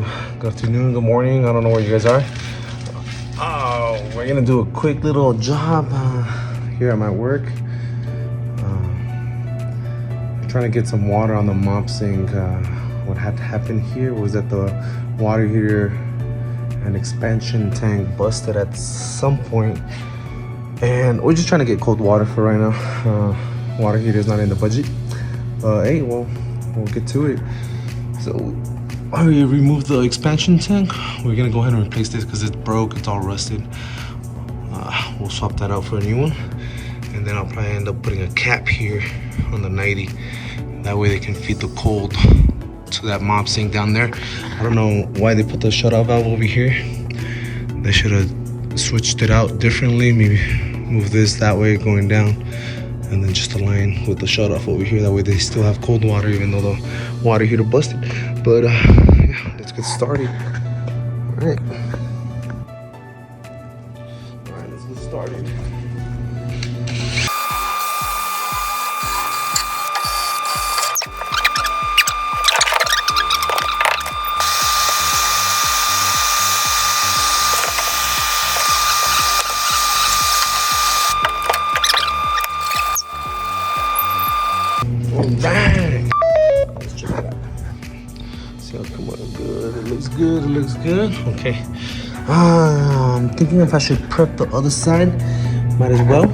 Good afternoon, good morning. I don't know where you guys are. We're gonna do a quick little job here at my work. Trying to get some water on the mop sink. What had happened here was that the water heater and expansion tank busted at some point, and we're just trying to get cold water for right now. Water heater is not in the budget. Hey, well, we'll get to it. So I removed the expansion tank. We're gonna go ahead and replace this because it's broke, it's all rusted. We'll swap that out for a new one, and then I'll probably end up putting a cap here on the 90. That way they can feed the cold to that mop sink down there. I don't know why they put the shutoff valve over here. They should have switched it out differently. Maybe move this that way going down, and then just align with the shutoff over here. That way they still have cold water even though the water heater busted. But yeah, let's get started. All right, let's get started. Alright, let's check it out. See how come on good. It looks good, it looks good. Okay. I'm thinking if I should prep the other side. Might as well.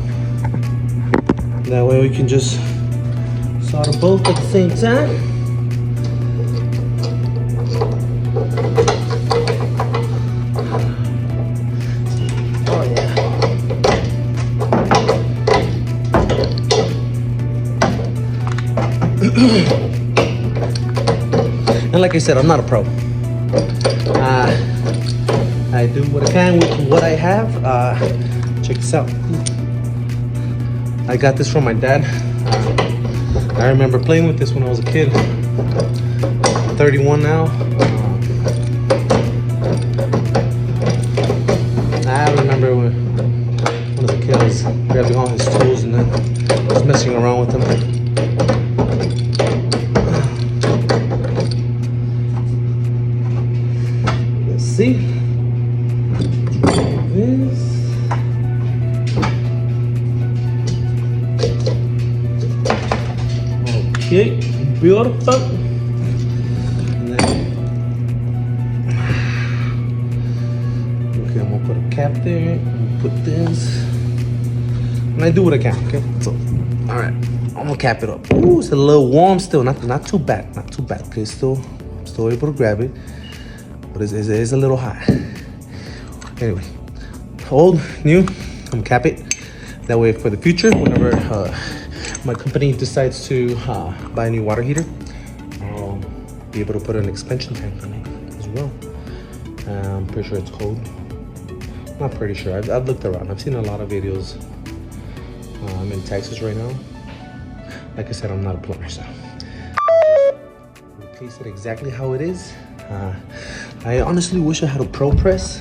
That way we can just solder both at the same time. And like I said, I'm not a pro. I do what I can with what I have. Check this out. I got this from my dad. I remember playing with this when I was a kid. I'm 31 now. I remember when I was a kid, I was grabbing all his tools and then just messing around with them. See this. Okay, beautiful. And then, okay, I'm gonna put a cap there. I'm gonna put this, and I do what I can. Okay, so all right, I'm gonna cap it up. Ooh, it's a little warm still. Not too bad. Not too bad. Okay, still able to grab it. But it is a little hot. Anyway, old, new, I'm gonna cap it. That way for the future, whenever my company decides to buy a new water heater, I'll be able to put an expansion tank on it as well. I'm pretty sure it's cold. Not pretty sure, I've looked around. I've seen a lot of videos. I'm in Texas right now. Like I said, I'm not a plumber, so just replace it exactly how it is. I honestly wish I had a pro press.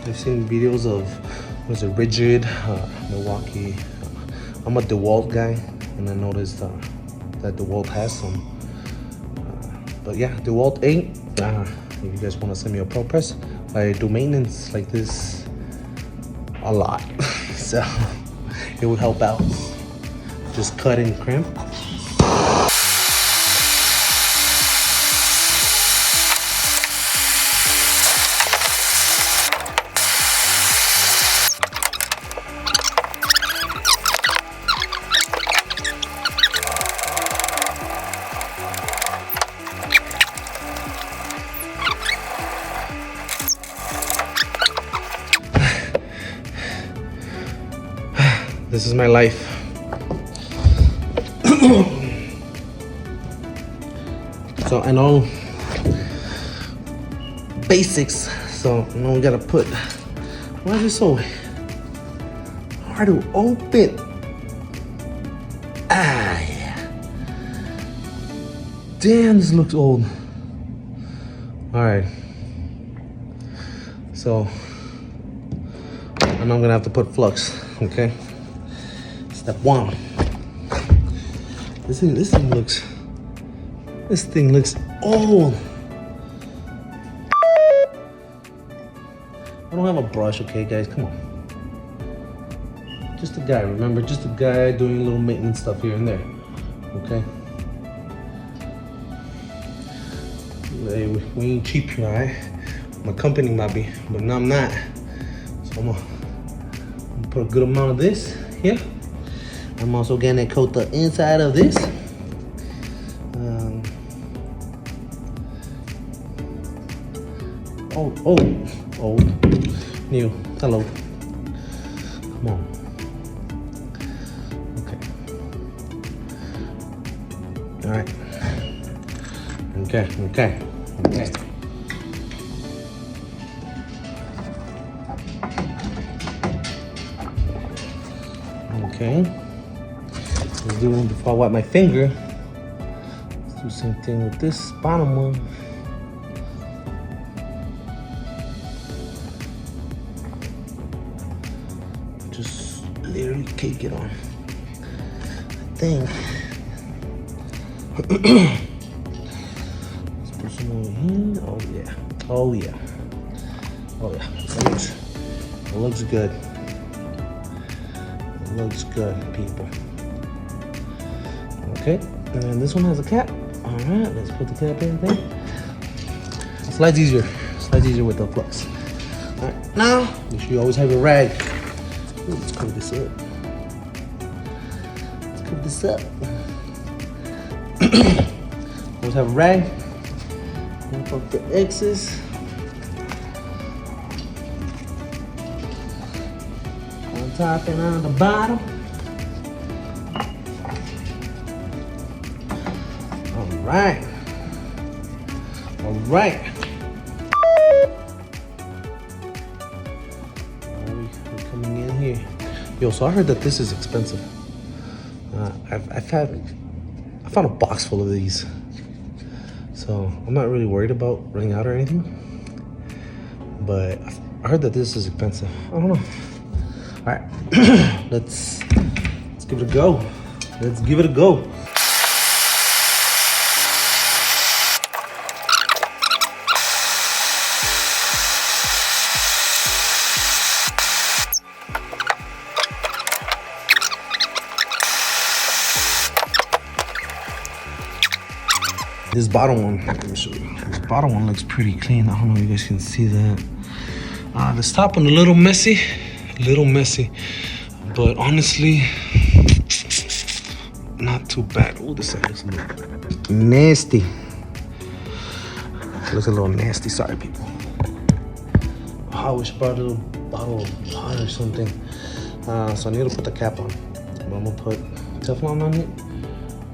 I've seen videos of, was it Rigid, Milwaukee. I'm a DeWalt guy, and I noticed that DeWalt has some. But yeah, DeWalt ain't. If you guys want to send me a pro press, I do maintenance like this a lot, so it would help out. Just cut and crimp. This is my life. So I know basics, so I know we gotta put, why is it so hard to open? Yeah. Damn, this looks old. All right. So and I'm gonna have to put flux, okay? Step one. This thing looks This thing looks old. I don't have a brush, okay, guys? Come on. Just a guy, remember? Just a guy doing little maintenance stuff here and there, okay? Hey, we ain't cheap here, alright? My company might be, but no, I'm not. So I'm gonna put a good amount of this here. I'm also gonna coat the inside of this. Old, new, hello. Come on. Okay. All right. Okay. Okay. Let's do one before I wipe my finger. Let's do the same thing with this bottom one. Just literally cake it on. I think. Let's put some over here. Oh yeah. It looks good. It looks good, people. Okay, and this one has a cap. All right, let's put the cap in there. Slides easier with the flux. All right, now make sure you always have a rag. Ooh, let's cover this up. Always have a rag. Wipe up the excess. On top and on the bottom. All right. We're coming in here. Yo, so I heard that this is expensive. I found a box full of these. So I'm not really worried about running out or anything. But I heard that this is expensive. I don't know. All right, let's give it a go. This bottom one, let me show you. This bottom one looks pretty clean. I don't know if you guys can see that. This top one a little messy, but honestly, not too bad. Oh, this side looks a little nasty. It looks a little nasty. Sorry, people. I wish I brought a little bottle of water or something. So I need to put the cap on. But I'm gonna put Teflon on it,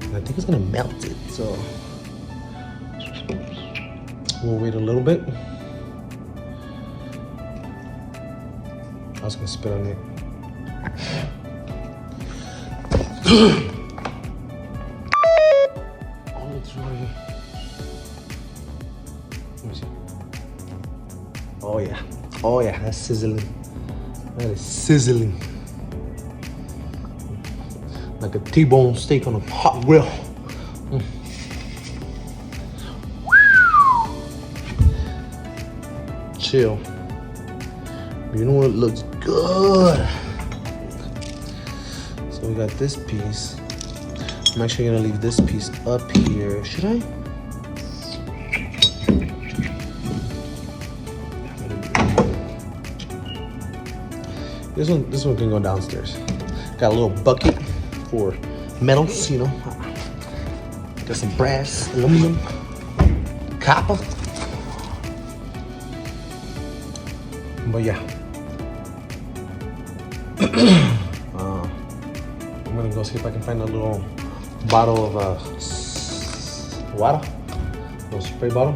and I think it's gonna melt it. So we'll wait a little bit. I was gonna spit on it. Oh, it's right here. Let me see. Oh yeah, that's sizzling. That is sizzling. Like a T-bone steak on a hot grill. Chill. You know what, it looks good. So we got this piece. I'm actually gonna leave this piece up here. Should I? This one can go downstairs. Got a little bucket for metals, you know. Got some brass, aluminum, copper. But yeah. I'm gonna go see if I can find a little bottle of water, a little spray bottle,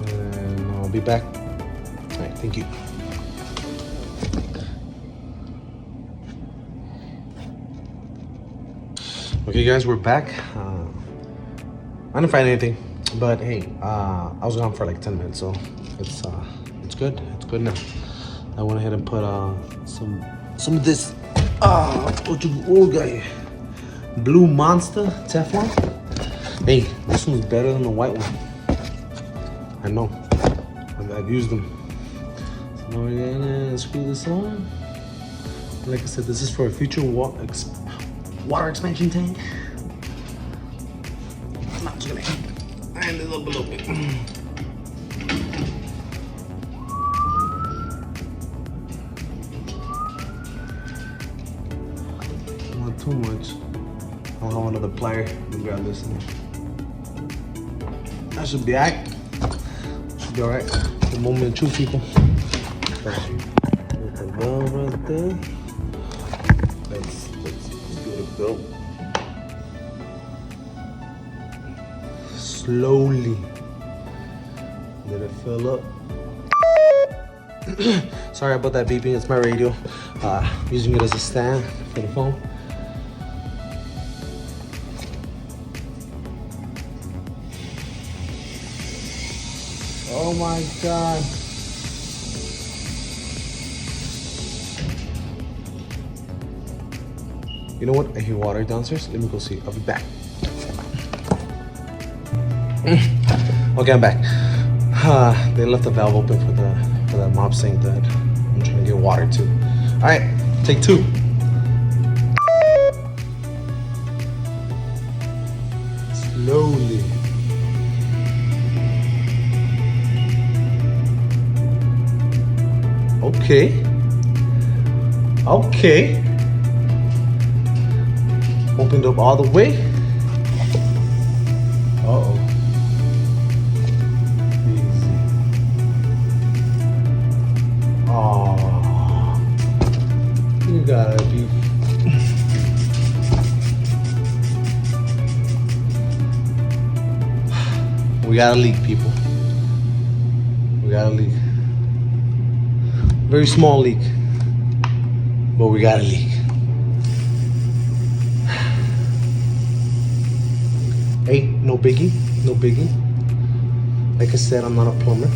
and I'll be back. All right, thank you. Okay, guys, we're back. I didn't find anything, but hey, I was gone for like 10 minutes, so it's good. It's good now. I went ahead and put some of this what you got here? Blue Monster Teflon. Hey, this one's better than the white one. I know. I've used them. So now we're gonna screw this on. Like I said, this is for a future water expansion tank. I'm just gonna hand it up a little bit. Not too much. I'll have another plier and grab this one. That should be alright. Should be alright. The moment two people. There's the valve right there. Let's get it built. Slowly. Let it fill up. Sorry about that beeping, it's my radio. Using it as a stand for the phone. Oh my God. You know what? I hear water downstairs. Let me go see. I'll be back. Okay, I'm back. They left the valve open for that mop sink that I'm trying to get water to. All right, take two. Slowly. Okay. Okay. Opened up all the way. Uh-oh. Easy. Oh. You gotta be. We got a leak, people. We got a leak. Very small leak, but we got a leak. Hey, no biggie, no biggie. Like I said, I'm not a plumber.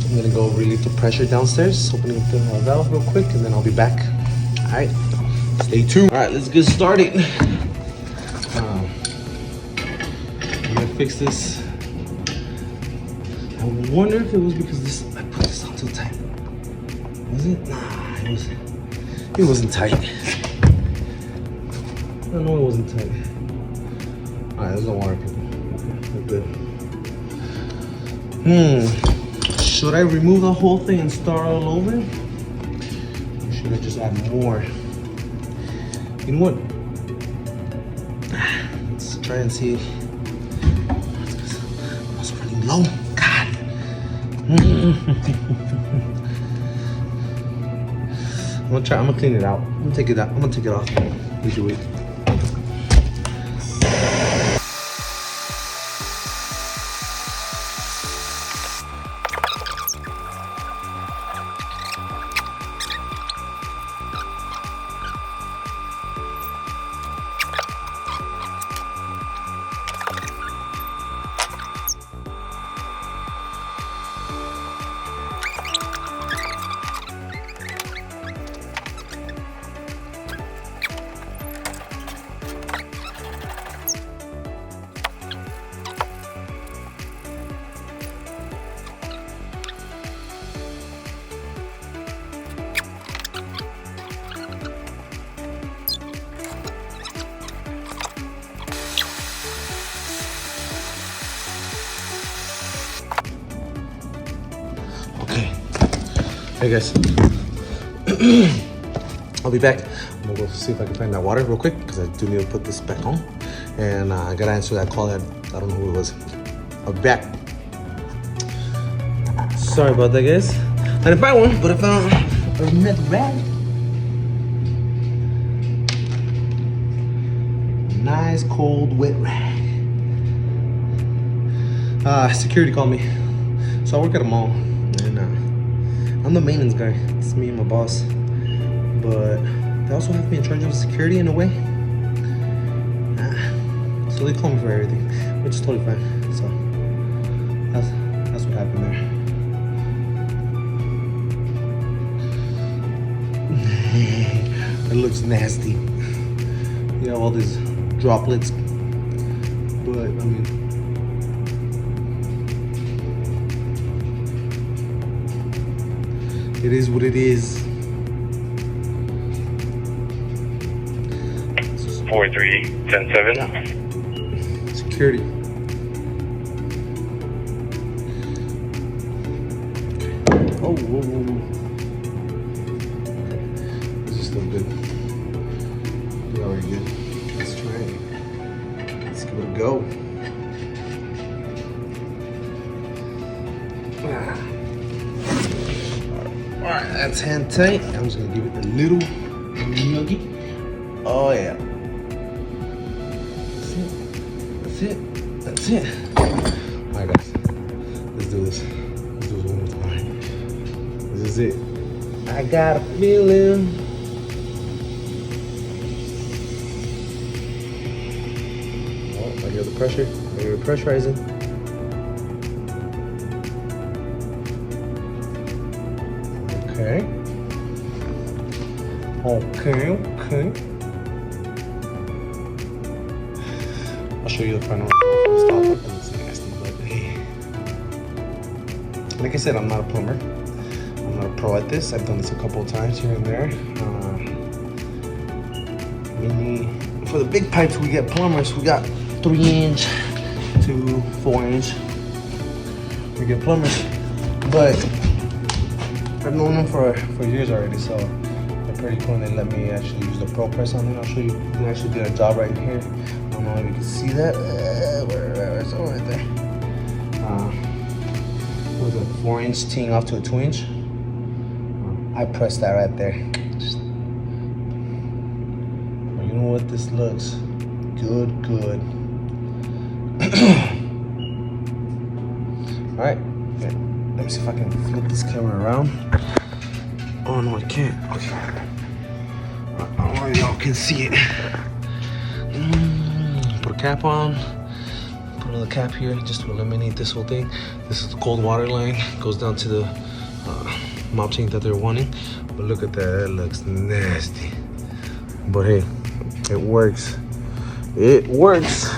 I'm gonna go relieve the pressure downstairs, opening up the valve real quick, and then I'll be back. All right, stay tuned. All right, let's get started. I'm gonna fix this. I wonder if it was because I put this on too tight. Was it? Nah, it wasn't tight. I know it wasn't tight. Alright, there's no water, people. Okay, we're good. Should I remove the whole thing and start all over? Or should I just add more? You know what? Let's try and see. It's running low. God. I'm gonna clean it out. I'm gonna take it out. I'm gonna take it off. We do it. Hey guys, I'll be back. I'm gonna go see if I can find that water real quick because I do need to put this back on. And I gotta answer that call that I don't know who it was. I'll be back. Sorry about that, guys. I didn't buy one, but I found a net rag. Nice cold wet rag. Security called me. So I work at a mall and I'm the maintenance guy. It's me and my boss. But they also have me in charge of security in a way. So they call me for everything, which is totally fine. So that's what happened there. It looks nasty. You have all these droplets, but I mean, it is what it is. 4310-7. Security. Oh, whoa, whoa, whoa. This is still good. We're already good. Let's try it. Let's give it a go. Alright, that's hand tight. I'm just gonna give it a little nuggy. Oh yeah. That's it. That's it. Alright guys. Let's do this. Let's do this one more time. This is it. I got a feeling. Oh, I hear the pressure. I hear the pressurizing. Okay. Okay, okay. I'll show you the final stop. It's nasty, but hey. Like I said, I'm not a plumber. I'm not a pro at this. I've done this a couple of times here and there. For the big pipes, we get plumbers. We got 3-inch to 4-inch. We get plumbers, but I've known them for years already, so they're pretty cool. And they let me actually use the Pro Press on it. I'll show you. We actually did a job right here. I don't know if you can see that. Where's oh, right there? With a 4-inch teeing off to a 2-inch. I pressed that right there. You know what? This looks good, good. All right. Okay. Let me see if I can flip this camera around. Oh no, I can't. Okay. I don't know if y'all can see it. Put a cap on. Put another cap here just to eliminate this whole thing. This is the cold water line. Goes down to the mop sink that they're wanting. But look at that. That looks nasty. But hey, it works. It works.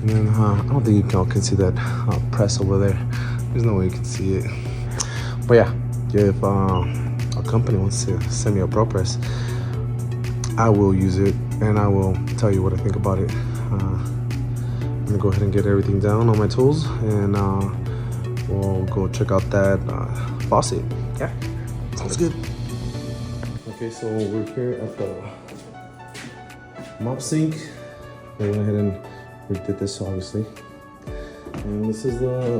And I don't think y'all can see that press over there. There's no way you can see it. But yeah, if a company wants to send me a Pro Press, I will use it and I will tell you what I think about it. I'm gonna go ahead and get everything down on my tools and we'll go check out that faucet. Yeah, sounds good. Okay, so we're here at the mop sink. I went ahead and redid this obviously. And this is the, oh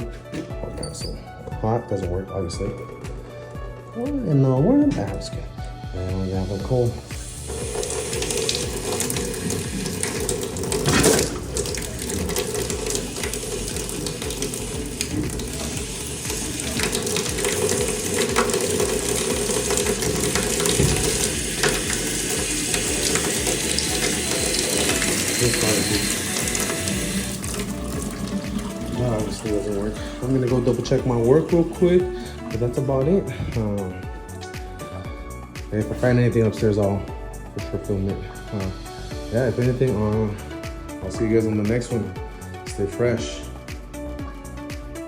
god, so hot, doesn't work obviously. Oh, and we're in the house, okay. And we're gonna have them cold. That obviously doesn't work. I'm gonna go double check my work real quick, but that's about it. If I find anything upstairs, I'll for sure film it. Yeah, if anything, I'll see you guys on the next one. Stay fresh.